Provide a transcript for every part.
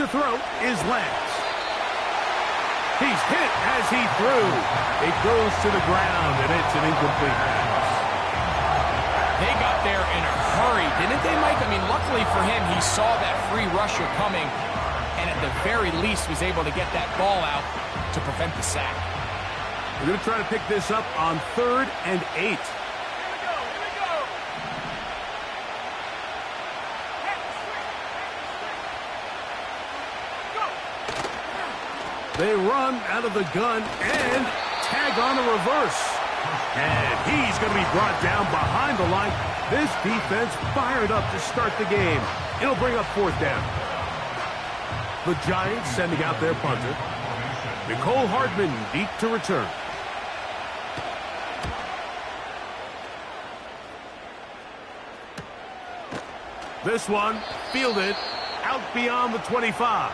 To throw is Lance. He's hit as he threw. It goes to the ground, and it's an incomplete pass. They got there in a hurry, didn't they, Mike? I mean, luckily for him, he saw that free rusher coming, and at the very least was able to get that ball out to prevent the sack. We're going to try to pick this up on 3rd and 8. They run out of the gun and tag on a reverse. And he's going to be brought down behind the line. This defense fired up to start the game. It'll bring up 4th down. The Giants sending out their punter. Nicole Hardman deep to return. This one fielded out beyond the 25.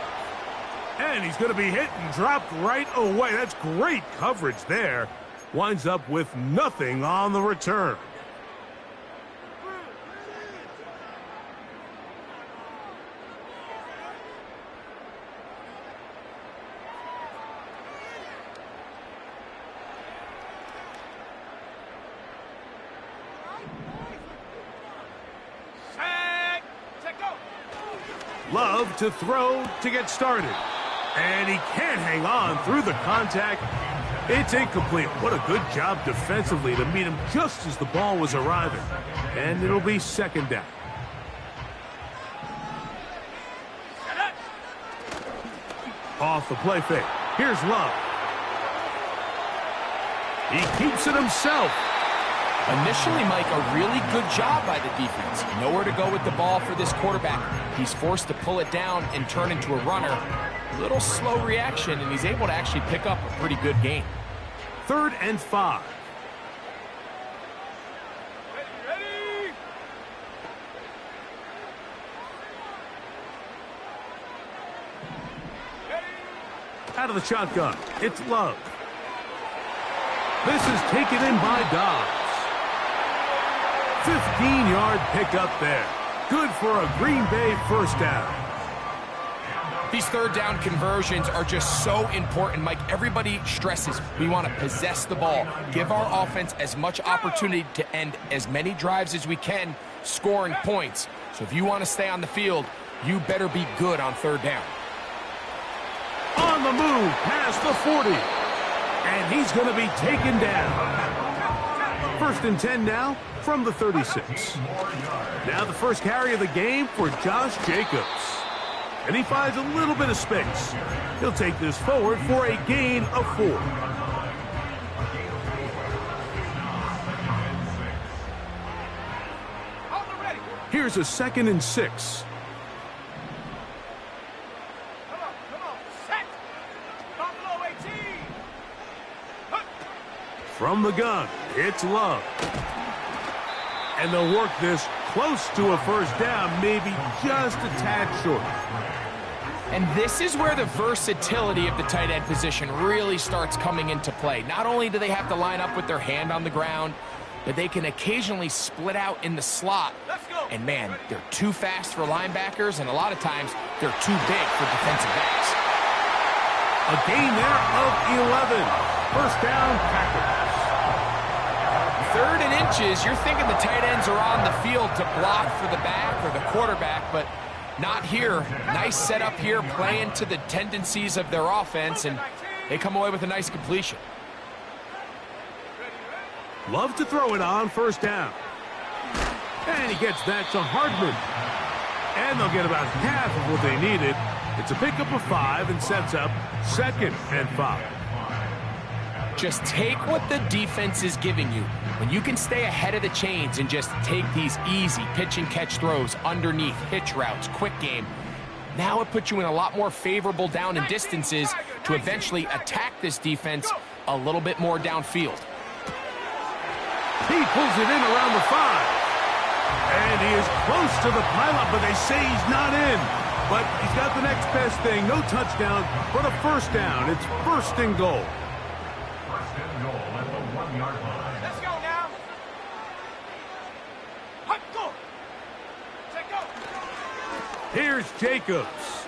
And he's going to be hit and dropped right away. That's great coverage there. Winds up with nothing on the return. Love to throw to get started. And he can't hang on through the contact. It's incomplete. What a good job defensively to meet him just as the ball was arriving. And it'll be 2nd down. Off the play fake. Here's Love. He keeps it himself. Initially, Mike, a really good job by the defense. Nowhere to go with the ball for this quarterback. He's forced to pull it down and turn into a runner. Little slow reaction, and he's able to actually pick up a pretty good game. 3rd and 5. Ready. Out of the shotgun, it's Love. This is taken in by Dobbs. 15-yard pickup there. Good for a Green Bay 1st down. These 3rd down conversions are just so important, Mike. Everybody stresses we want to possess the ball, give our offense as much opportunity to end as many drives as we can, scoring points. So if you want to stay on the field, you better be good on 3rd down. On the move, past the 40. And he's going to be taken down. 1st and 10 now from the 36. Now the first carry of the game for Josh Jacobs. And he finds a little bit of space. He'll take this forward for a gain of 4. Here's a 2nd and 6. Come on, set. Buffalo 18. From the gun, it's Love. And they'll work this close to a 1st down, maybe just a tad short. And this is where the versatility of the tight end position really starts coming into play. Not only do they have to line up with their hand on the ground, but they can occasionally split out in the slot. And man, they're too fast for linebackers, and a lot of times they're too big for defensive backs. A gain there of 11. 1st down, Packers. 3rd and inches, you're thinking the tight ends are on the field to block for the back or the quarterback, but not here. Nice setup here, playing to the tendencies of their offense, and they come away with a nice completion. Love to throw it on 1st down. And he gets that to Hardman. And they'll get about half of what they needed. It's a pickup of 5 and sets up 2nd and 5. Just take what the defense is giving you. When you can stay ahead of the chains and just take these easy pitch and catch throws underneath, hitch routes, quick game, now it puts you in a lot more favorable down and distances to eventually attack this defense a little bit more downfield. He pulls it in around the 5. And he is close to the pylon, but they say he's not in. But he's got the next best thing. No touchdown, but a 1st down. It's 1st and goal. 1st and goal at the 1-yard line. Let's go now. Hut, go. Take go. Here's Jacobs.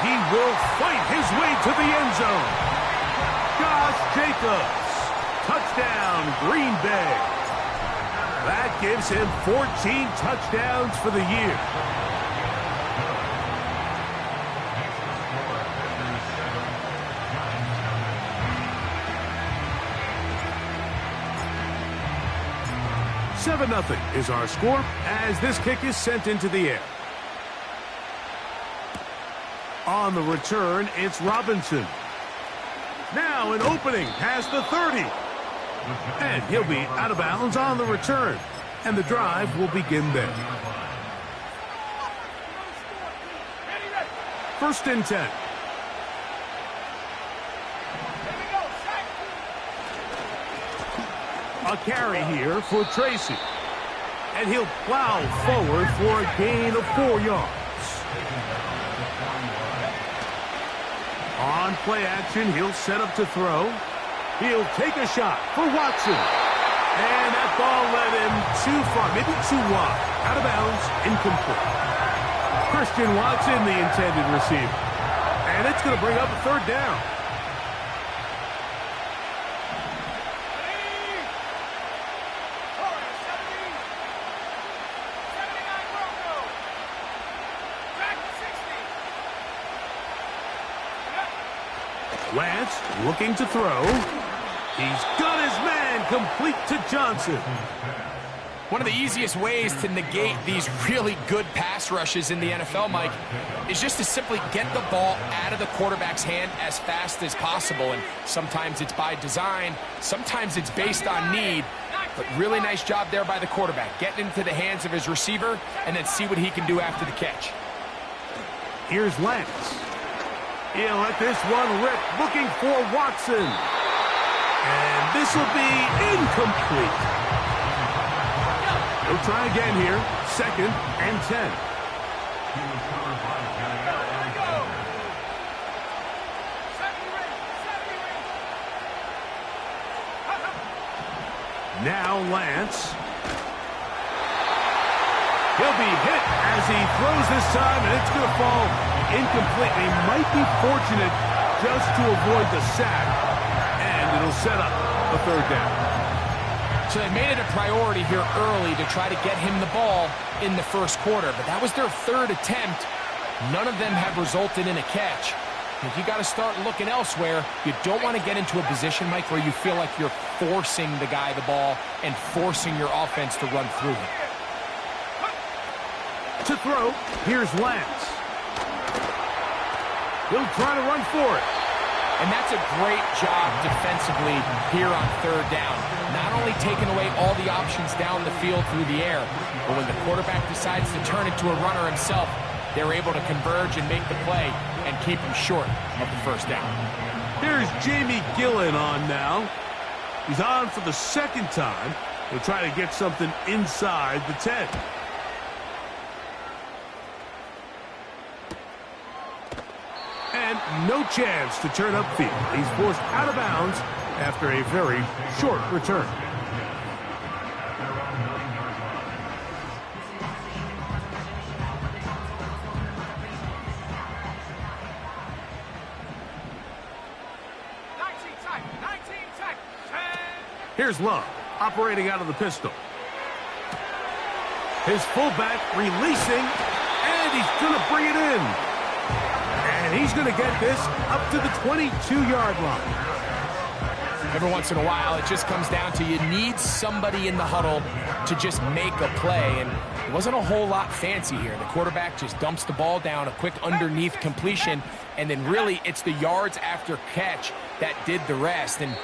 he will fight his way to the end zone. Josh Jacobs. Touchdown, Green Bay. That gives him 14 touchdowns for the year. "7-0 is our score as this kick is sent into the air. On the return, it's Robinson. Now an opening past the 30. And he'll be out of bounds on the return. And the drive will begin there. 1st and 10. A carry here for Tracy. And he'll plow forward for a gain of 4 yards. On play action, he'll set up to throw. He'll take a shot for Watson. And that ball led him too far, maybe too wide. Out of bounds, incomplete. Christian Watson, the intended receiver. And it's going to bring up a 3rd down. Lance looking to throw. He's got his man complete to Johnson. One of the easiest ways to negate these really good pass rushes in the NFL, Mike, is just to simply get the ball out of the quarterback's hand as fast as possible. And sometimes it's by design, sometimes it's based on need. But really nice job there by the quarterback, getting into the hands of his receiver and then see what he can do after the catch. Here's Lance. He'll let this one rip, looking for Watson. And this will be incomplete. He'll try again here. 2nd and 10. Now Lance. He'll be hit as he throws this time, and it's going to fall incomplete. He might be fortunate just to avoid the sack, and it'll set up a 3rd down. So they made it a priority here early to try to get him the ball in the 1st quarter, but that was their 3rd attempt. None of them have resulted in a catch. If you got to start looking elsewhere, you don't want to get into a position, Mike, where you feel like you're forcing the guy the ball and forcing your offense to run through him. To throw, here's Lance. He'll try to run for it. And that's a great job defensively here on 3rd down. Not only taking away all the options down the field through the air, but when the quarterback decides to turn into a runner himself, they're able to converge and make the play and keep him short of the 1st down. Here's Jamie Gillen on now. He's on for the 2nd time. He'll try to get something inside the 10. And no chance to turn upfield. He's forced out of bounds after a very short return. Here's Love, operating out of the pistol. His fullback releasing, and he's going to bring it in. And he's going to get this up to the 22-yard line. Every once in a while, it just comes down to you need somebody in the huddle to just make a play. And it wasn't a whole lot fancy here. The quarterback just dumps the ball down, a quick underneath completion, and then really it's the yards after catch that did the rest. And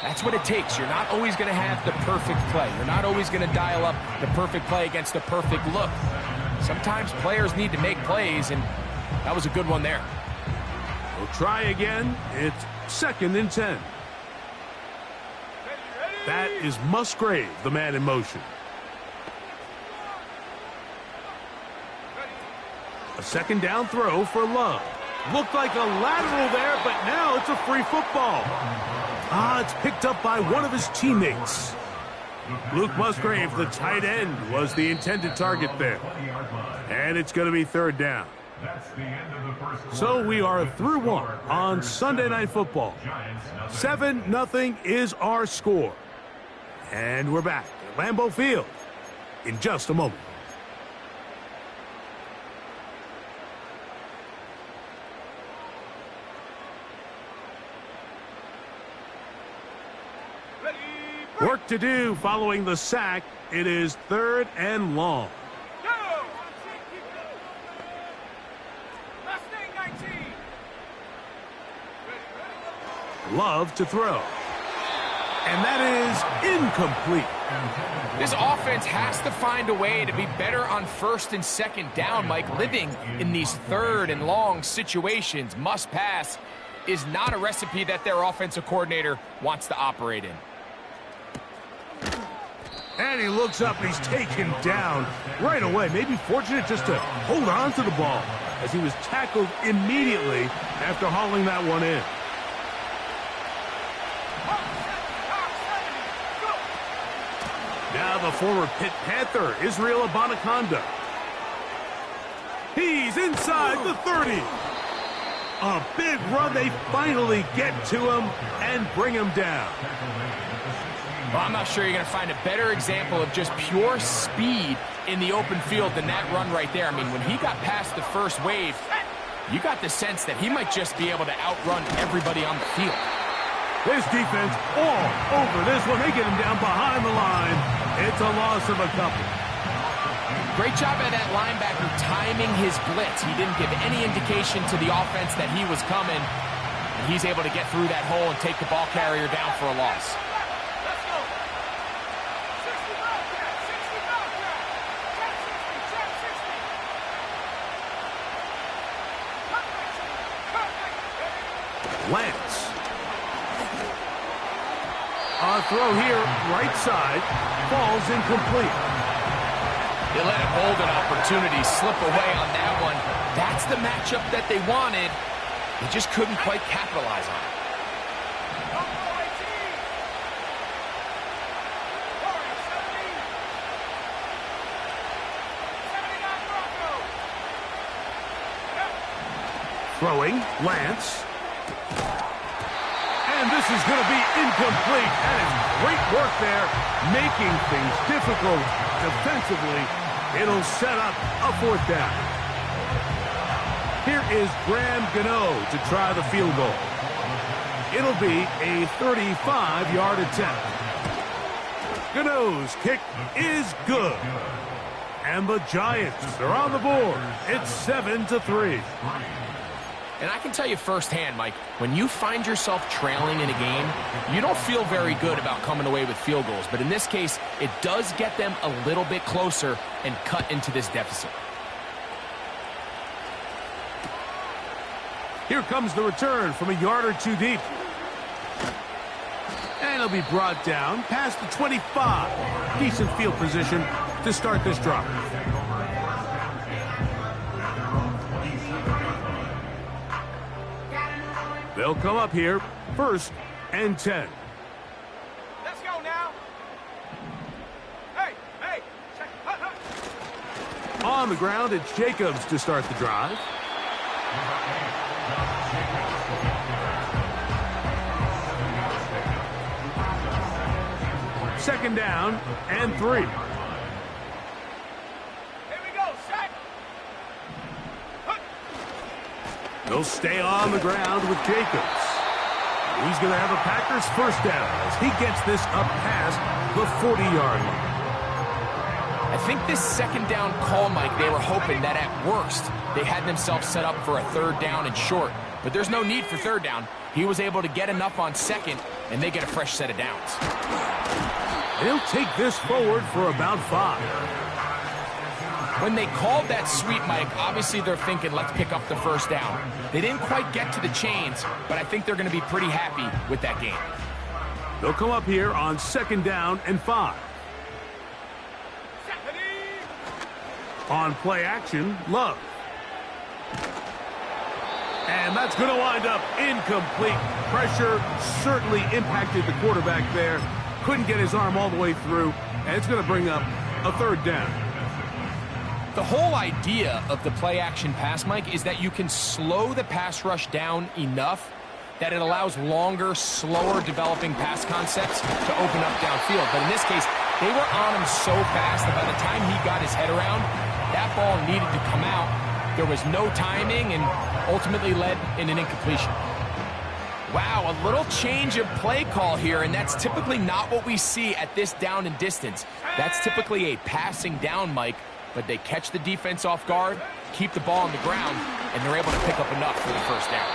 that's what it takes. You're not always going to have the perfect play. You're not always going to dial up the perfect play against the perfect look. Sometimes players need to make plays, and that was a good one there. We'll try again. It's 2nd and 10. That is Musgrave, the man in motion. A 2nd down throw for Love. Looked like a lateral there, but now it's a free football. It's picked up by one of his teammates. Luke Musgrave, the tight end, was the intended target there. And it's going to be 3rd down. That's the end of the first quarter. So we are through one on Sunday Night Football. Giants, 7-0 is our score. And we're back at Lambeau Field in just a moment. Work to do following the sack. It is 3rd and long. Love to throw. And that is incomplete. This offense has to find a way to be better on 1st and 2nd down, Mike. Living in these 3rd and long situations, must pass, is not a recipe that their offensive coordinator wants to operate in. And he looks up and he's taken down right away. Maybe fortunate just to hold on to the ball as he was tackled immediately after hauling that one in. Now the former Pitt Panther, Israel Abanikanda. He's inside the 30. A big run. They finally get to him and bring him down. Well, I'm not sure you're going to find a better example of just pure speed in the open field than that run right there. I mean, when he got past the first wave, you got the sense that he might just be able to outrun everybody on the field. His defense all over this one. They get him down behind the line. It's a loss of a couple. Great job by that linebacker timing his blitz. He didn't give any indication to the offense that he was coming. And he's able to get through that hole and take the ball carrier down for a loss. Lance. A throw here, right side, falls incomplete. They let him hold an opportunity, slip away on that one. That's the matchup that they wanted. They just couldn't quite capitalize on it. Throwing, Lance. And this is going to be incomplete. That is great work there, making things difficult defensively. It'll set up a 4th down. Here is Graham Gano to try the field goal. It'll be a 35-yard attempt. Gano's kick is good. And the Giants are on the board. It's 7-3. And I can tell you firsthand, Mike, when you find yourself trailing in a game, you don't feel very good about coming away with field goals. But in this case, it does get them a little bit closer and cut into this deficit. Here comes the return from a yard or two deep. And he'll be brought down past the 25. Decent field position to start this drive. They'll come up here, 1st and 10. Let's go now. Hey. On the ground, it's Jacobs to start the drive. Second down and 3. Here we go, set. They'll stay on the ground with Jacobs. He's going to have a Packers 1st down as he gets this up past the 40-yard line. I think this 2nd down call, Mike, they were hoping that at worst they had themselves set up for a 3rd down and short. But there's no need for 3rd down. He was able to get enough on 2nd, and they get a fresh set of downs. They'll take this forward for about 5. When they called that sweep, Mike, obviously they're thinking, let's pick up the 1st down. They didn't quite get to the chains, but I think they're going to be pretty happy with that game. They'll come up here on 2nd down and 5. On play action, Love. And that's going to wind up incomplete. Pressure certainly impacted the quarterback there. Couldn't get his arm all the way through, and it's going to bring up a 3rd down. The whole idea of the play-action pass, Mike, is that you can slow the pass rush down enough that it allows longer, slower developing pass concepts to open up downfield. But in this case, they were on him so fast that by the time he got his head around, that ball needed to come out. There was no timing and ultimately led in an incompletion. Wow, a little change of play call here, and that's typically not what we see at this down and distance. That's typically a passing down, Mike, but they catch the defense off guard, keep the ball on the ground, and they're able to pick up enough for the first down.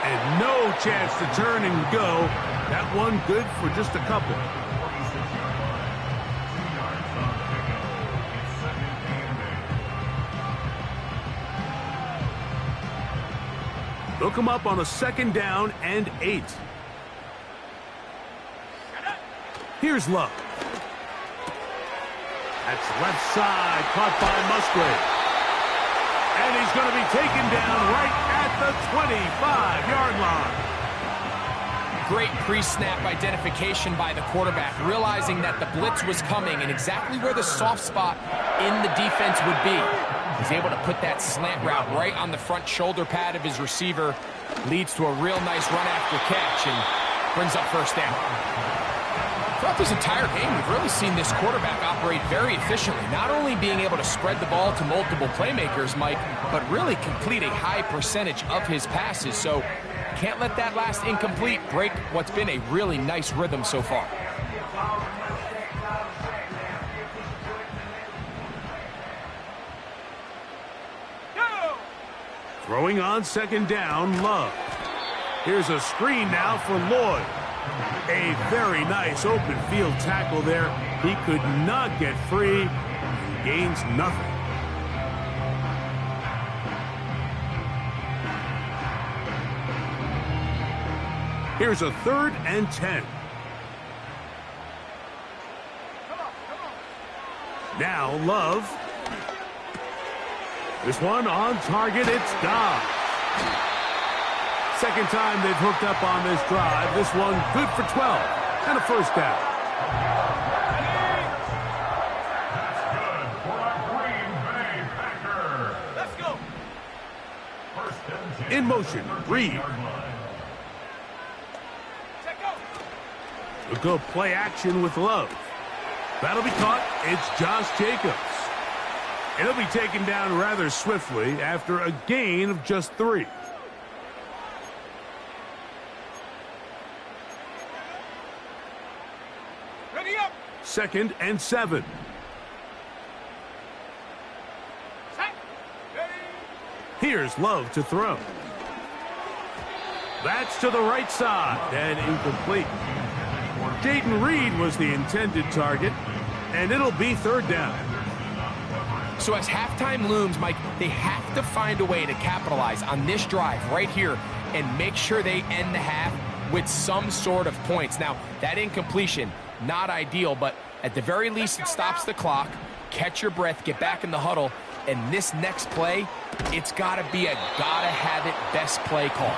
And no chance to turn and go. That one good for just a couple. They'll come up on a 2nd down and 8. Here's Love. That's left side, caught by Musgrave. And he's going to be taken down right at the 25-yard line. Great pre-snap identification by the quarterback, realizing that the blitz was coming and exactly where the soft spot in the defense would be. He's able to put that slant route right on the front shoulder pad of his receiver, leads to a real nice run after catch, and brings up first down. Throughout this entire game, we've really seen this quarterback operate very efficiently, not only being able to spread the ball to multiple playmakers, Mike, but really complete a high percentage of his passes. So can't let that last incomplete break what's been a really nice rhythm so far. Throwing on 2nd down, Love. Here's a screen now for Lloyd. A very nice open field tackle there. He could not get free and gains nothing. Here's a 3rd and 10. Now Love. This one on target, it's gone. 2nd time they've hooked up on this drive. This one good for 12 and a first down. That's good for a Green Bay Packer. Let's go. First and 10. In motion, Reed. We'll go play action with Love. That'll be caught. It's Josh Jacobs. It'll be taken down rather swiftly after a gain of just 3. Ready up. 2nd and 7. Here's Love to throw. That's to the right side and incomplete. Jaden Reed was the intended target, and it'll be 3rd down. So as halftime looms, Mike, they have to find a way to capitalize on this drive right here and make sure they end the half with some sort of points. Now, that incompletion, not ideal, but at the very least it stops the clock. Catch your breath, get back in the huddle, and this next play, it's got to be a gotta-have-it best play call.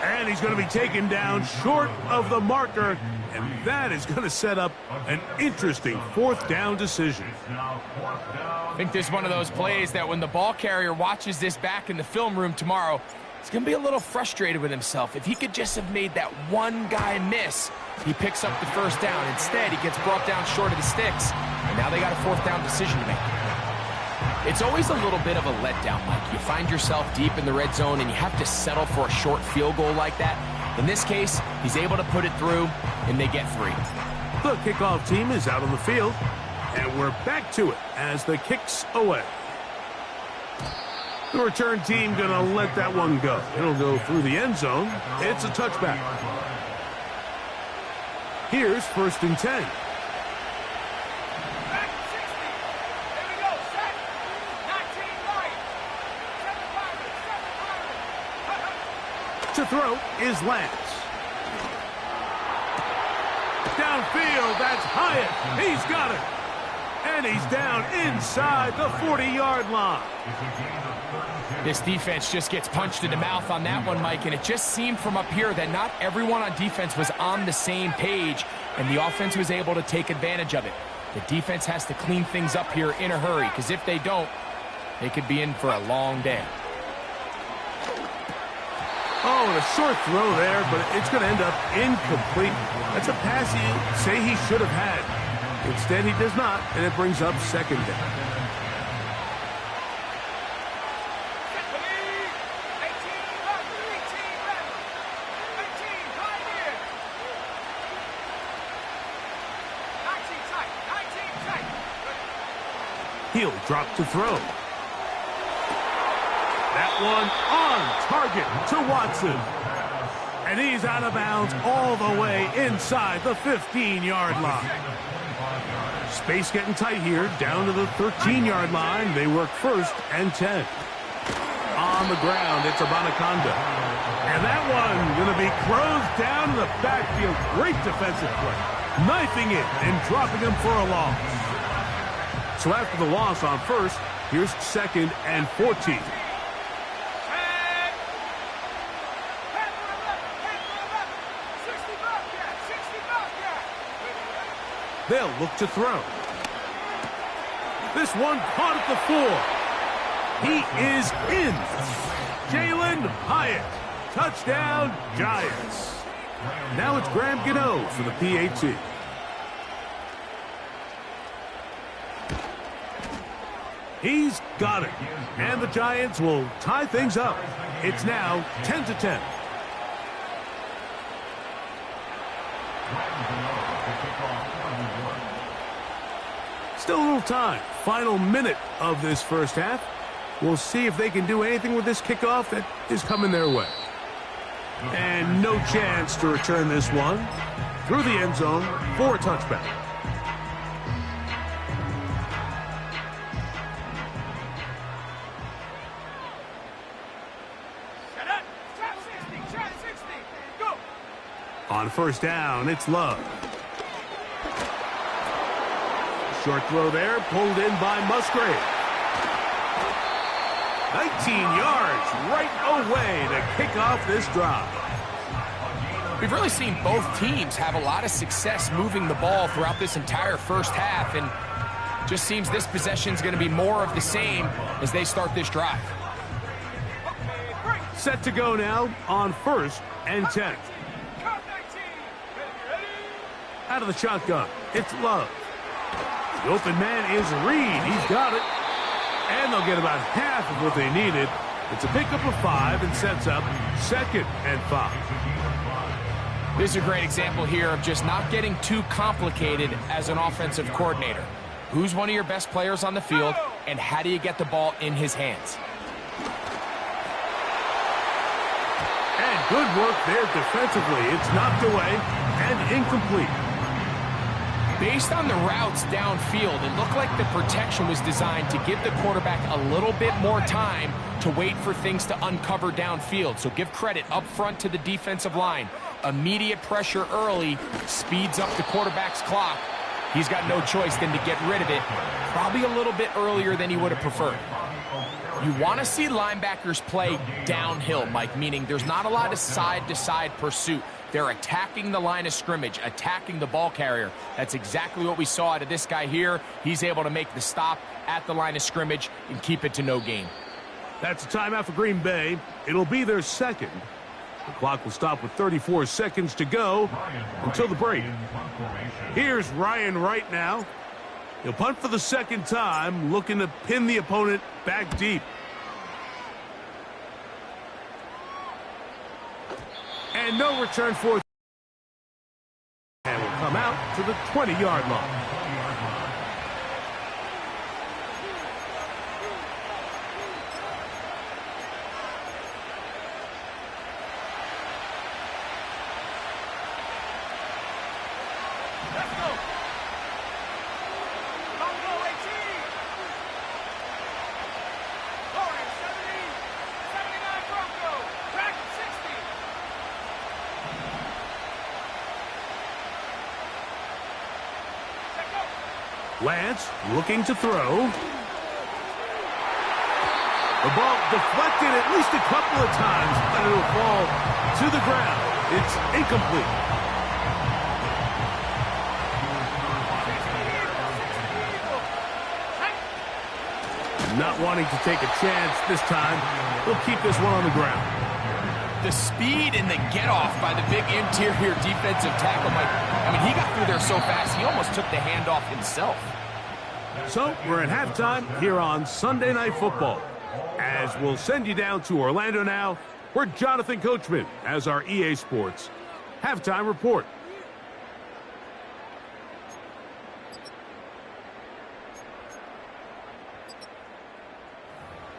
And he's going to be taken down short of the marker, and that is going to set up an interesting 4th down decision. I think this is one of those plays that when the ball carrier watches this back in the film room tomorrow, he's going to be a little frustrated with himself. If he could just have made that one guy miss, he picks up the first down. Instead, he gets brought down short of the sticks, and now they got a 4th down decision to make. It's always a little bit of a letdown, Mike. You find yourself deep in the red zone, and you have to settle for a short field goal like that. In this case, he's able to put it through, and they get 3. The kickoff team is out on the field, and we're back to it as the kick's away. The return team going to let that one go. It'll go through the end zone. It's a touchback. Here's 1st and 10. To throw is Lance. Downfield, that's Hyatt. He's got it. And he's down inside the 40-yard line. This defense just gets punched in the mouth on that one, Mike, and it just seemed from up here that not everyone on defense was on the same page, and the offense was able to take advantage of it. The defense has to clean things up here in a hurry, because if they don't, They could be in for a long day. Oh, and a short throw there, but it's going to end up incomplete. That's a pass you say he should have had. Instead, he does not, and it brings up second down. He'll drop to throw. That one on target to Watson. And he's out of bounds all the way inside the 15-yard line. Space getting tight here, down to the 13-yard line. They work first and 10. On the ground, it's Abanaconda. And that one going to be closed down to the backfield. Great defensive play. Knifing it and dropping him for a loss. So after the loss on first, here's second and 14. They'll look to throw. This one caught at the 4. He is in. Jalen Hyatt. Touchdown, Giants. Now it's Graham Gano for the PAT. He's got it. And the Giants will tie things up. It's now 10-10. Still a little time. Final minute of this first half. We'll see if they can do anything with this kickoff that is coming their way. And no chance to return this one through the end zone for a touchback. On first down, it's Love. Short throw there, pulled in by Musgrave. 19 yards right away to kick off this drive. We've really seen both teams have a lot of success moving the ball throughout this entire first half, and just seems this possession is going to be more of the same as they start this drive. Set to go now on first and 10. Out of the shotgun, it's Love. The open man is Reed. He's got it. And they'll get about half of what they needed. It's a pickup of 5 and sets up second and 5. This is a great example here of just not getting too complicated as an offensive coordinator. Who's one of your best players on the field, and how do you get the ball in his hands? And good work there defensively. It's knocked away and incomplete. Based on the routes downfield, it looked like the protection was designed to give the quarterback a little bit more time to wait for things to uncover downfield. So give credit up front to the defensive line. Immediate pressure early speeds up the quarterback's clock. He's got no choice than to get rid of it, probably a little bit earlier than he would have preferred. You want to see linebackers play downhill, Mike, meaning there's not a lot of side-to-side pursuit. They're attacking the line of scrimmage, attacking the ball carrier. That's exactly what we saw out of this guy here. He's able to make the stop at the line of scrimmage and keep it to no gain. That's a timeout for Green Bay. It'll be their second. The clock will stop with 34 seconds to go until the break. Here's Ryan right now. He'll punt for the second time, looking to pin the opponent back deep. And no return for, and will come out to the 20-yard line. Lance looking to throw. The ball deflected at least a couple of times, and it'll fall to the ground. It's incomplete. Not wanting to take a chance this time, they'll keep this one on the ground. The speed and the get-off by the big interior defensive tackle, Mike. I mean, he got through there so fast, he almost took the handoff himself. So, we're at halftime here on Sunday Night Football. As we'll send you down to Orlando now, where Jonathan Coachman has our EA Sports halftime report.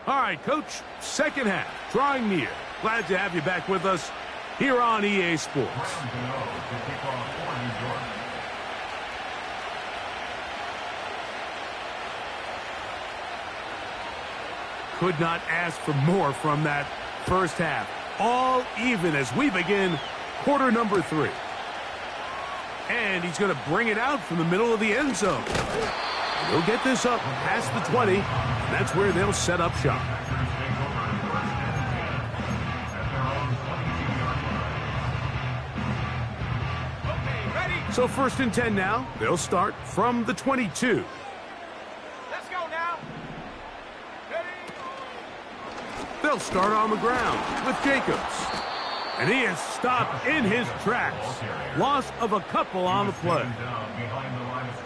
All right, Coach, second half, drawing near. Glad to have you back with us here on EA Sports. Could not ask for more from that first half. All even as we begin quarter number 3. And he's going to bring it out from the middle of the end zone. He'll get this up past the 20. And that's where they'll set up shop. So 1st and 10 now. They'll start from the 22. Let's go now. They'll start on the ground with Jacobs. And he is stopped in his tracks. Loss of a couple on the play.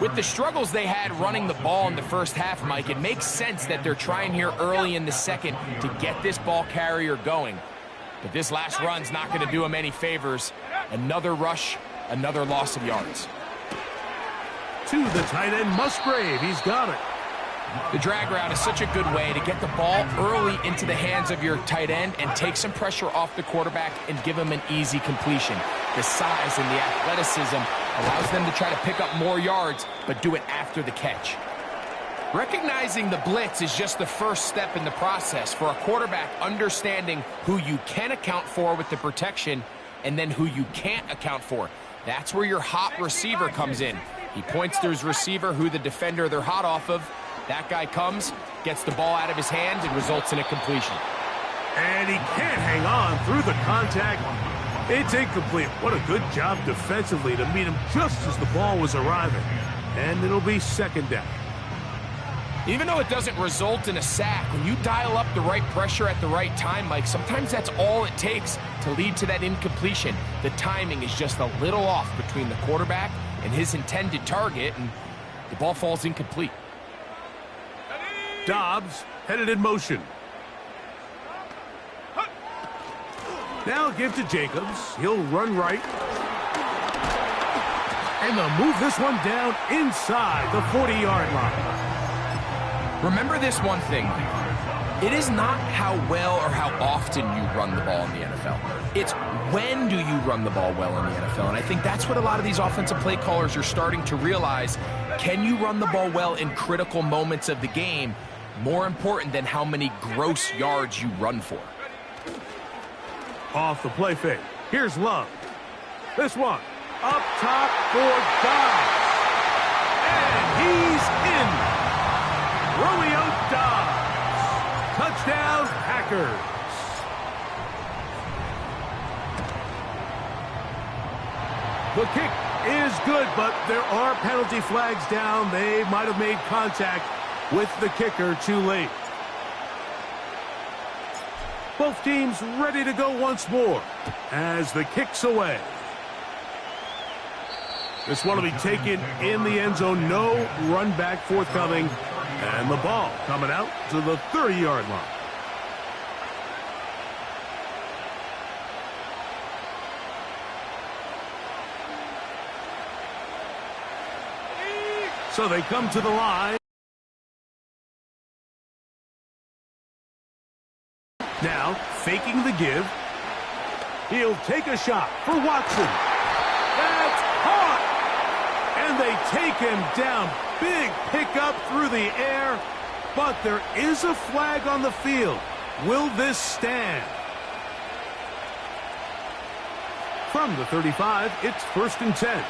With the struggles they had running the ball in the first half, Mike, it makes sense that they're trying here early in the second to get this ball carrier going. But this last run's not going to do him any favors. Another rush, another loss of yards. To the tight end, Musgrave. He's got it. The drag route is such a good way to get the ball early into the hands of your tight end and take some pressure off the quarterback and give him an easy completion. The size and the athleticism allows them to try to pick up more yards, but do it after the catch. Recognizing the blitz is just the first step in the process for a quarterback understanding who you can account for with the protection and then who you can't account for. That's where your hot receiver comes in. He points to his receiver who the defender they're hot off of. That guy comes, gets the ball out of his hands, and results in a completion. And he can't hang on through the contact. It's incomplete. What a good job defensively to meet him just as the ball was arriving. And it'll be second down. Even though it doesn't result in a sack, when you dial up the right pressure at the right time, Mike, sometimes that's all it takes to lead to that incompletion. The timing is just a little off between the quarterback and his intended target, and the ball falls incomplete. Dobbs headed in motion. Now give to Jacobs. He'll run right. And they'll move this one down inside the 40-yard line. Remember this one thing. It is not how well or how often you run the ball in the NFL. It's when do you run the ball well in the NFL. And I think that's what a lot of these offensive play callers are starting to realize. Can you run the ball well in critical moments of the game? More important than how many gross yards you run for. Off the play fake. Here's Love. This one up top for Dobbs. And he's in. Romeo Dobbs. Touchdown, Packers. The kick is good, but there are penalty flags down. They might have made contact with the kicker too late. Both teams ready to go once more as the kick's away. This one will be taken in the end zone. No run back forthcoming. And the ball coming out to the 30-yard line. So they come to the line. Now, faking the give. He'll take a shot for Watson. That's caught! And they take him down. Big pickup through the air. But there is a flag on the field. Will this stand? From the 35, it's 1st and 10.